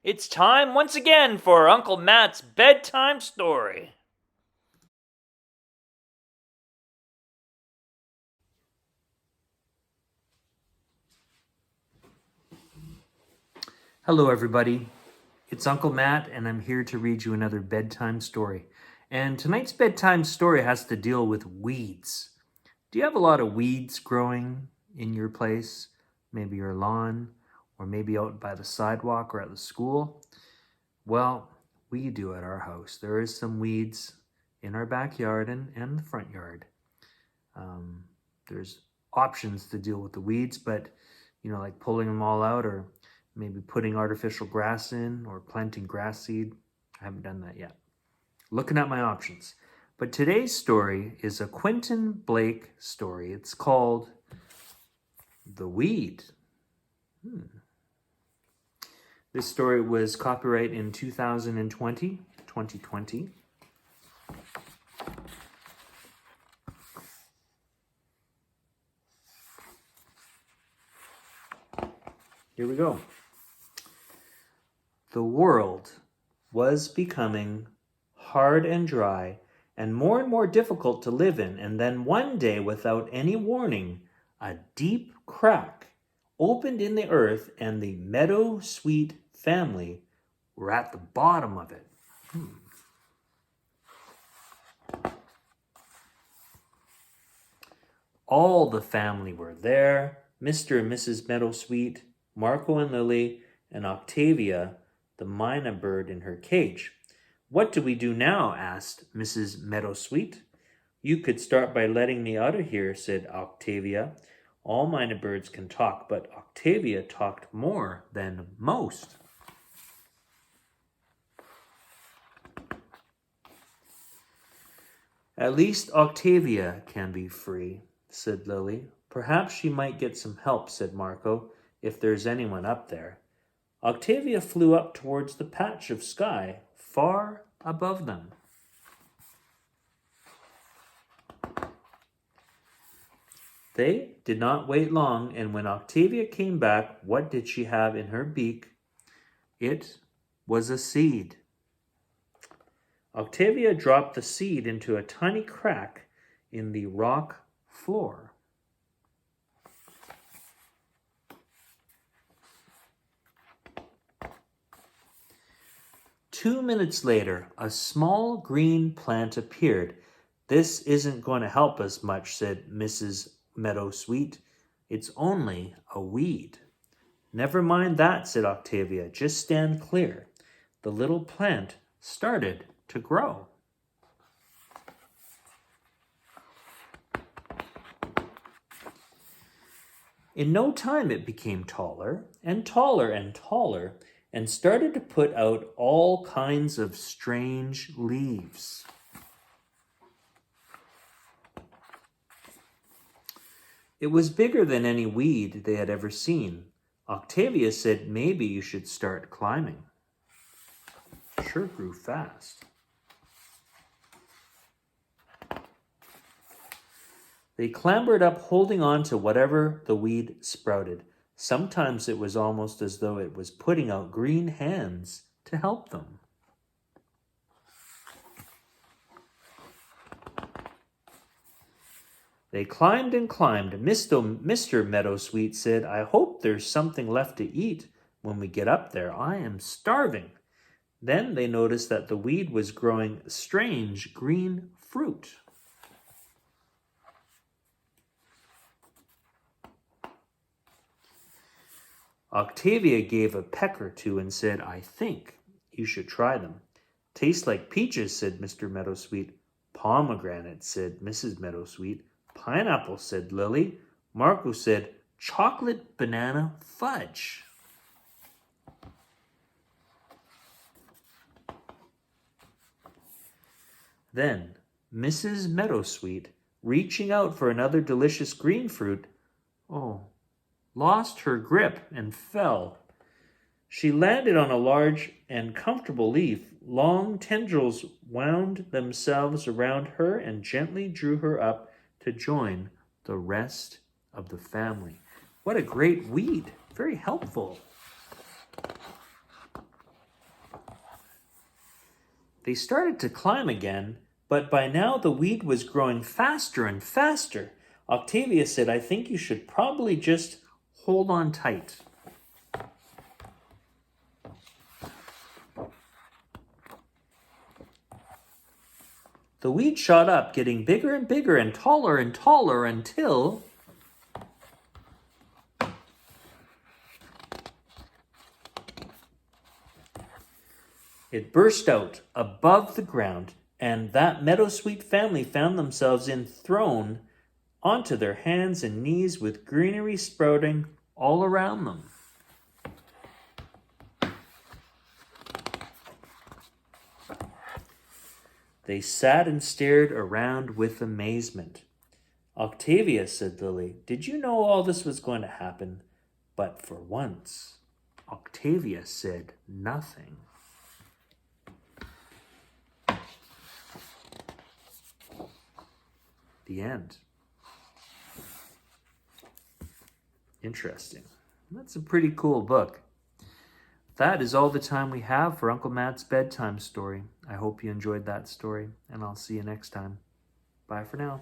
It's time once again for Uncle Matt's bedtime story. Hello, everybody. It's Uncle Matt, and I'm here to read you another bedtime story. And tonight's bedtime story has to deal with weeds. Do you have a lot of weeds growing in your place? Maybe your lawn, or maybe out by the sidewalk or at the school? Well, we do at our house. There is some weeds in our backyard and the front yard. There's options to deal with the weeds, but like pulling them all out or maybe putting artificial grass in or planting grass seed. I haven't done that yet. Looking at my options. But today's story is a Quentin Blake story. It's called The Weed. This story was copyright in 2020. Here we go. The world was becoming hard and dry and more difficult to live in. And then one day, without any warning, a deep crack opened in the earth and the Meadow Sweet family were at the bottom of it. All the family were there. Mr. and Mrs. Meadowsweet, Marco and Lily, and Octavia, the mynah bird in her cage. What do we do now? Asked Mrs. Meadowsweet. You could start by letting me out of here, said Octavia. All mynah birds can talk, but Octavia talked more than most. At least Octavia can be free, said Lily. Perhaps she might get some help, said Marco, if there's anyone up there. Octavia flew up towards the patch of sky far above them. They did not wait long, and when Octavia came back, what did she have in her beak? It was a seed. Octavia dropped the seed into a tiny crack in the rock floor. Two minutes later, a small green plant appeared. This isn't going to help us much, said Mrs. Meadowsweet. It's only a weed. Never mind that, said Octavia. Just stand clear. The little plant started to grow. In no time, it became taller and taller and taller and started to put out all kinds of strange leaves. It was bigger than any weed they had ever seen. Octavia said, maybe you should start climbing. Sure grew fast. They clambered up, holding on to whatever the weed sprouted. Sometimes it was almost as though it was putting out green hands to help them. They climbed and climbed. Mr. Meadowsweet said, I hope there's something left to eat when we get up there. I am starving. Then they noticed that the weed was growing strange green fruit. Octavia gave a peck or two and said, I think you should try them. Taste like peaches, said Mr. Meadowsweet. Pomegranate, said Mrs. Meadowsweet. Pineapple, said Lily. Marco said, chocolate banana fudge. Then Mrs. Meadowsweet, reaching out for another delicious green fruit, lost her grip and fell. She landed on a large and comfortable leaf. Long tendrils wound themselves around her and gently drew her up to join the rest of the family. What a great weed. Very helpful. They started to climb again, but by now the weed was growing faster and faster. Octavia said, I think you should probably just hold on tight. The weed shot up, getting bigger and bigger and taller until it burst out above the ground, and that meadowsweet family found themselves enthroned onto their hands and knees with greenery sprouting all around them. They sat and stared around with amazement. Octavia, said Lily, did you know all this was going to happen? But for once, Octavia said nothing. The end. Interesting. That's a pretty cool book. That is all the time we have for Uncle Matt's bedtime story. I hope you enjoyed that story, and I'll see you next time. Bye for now.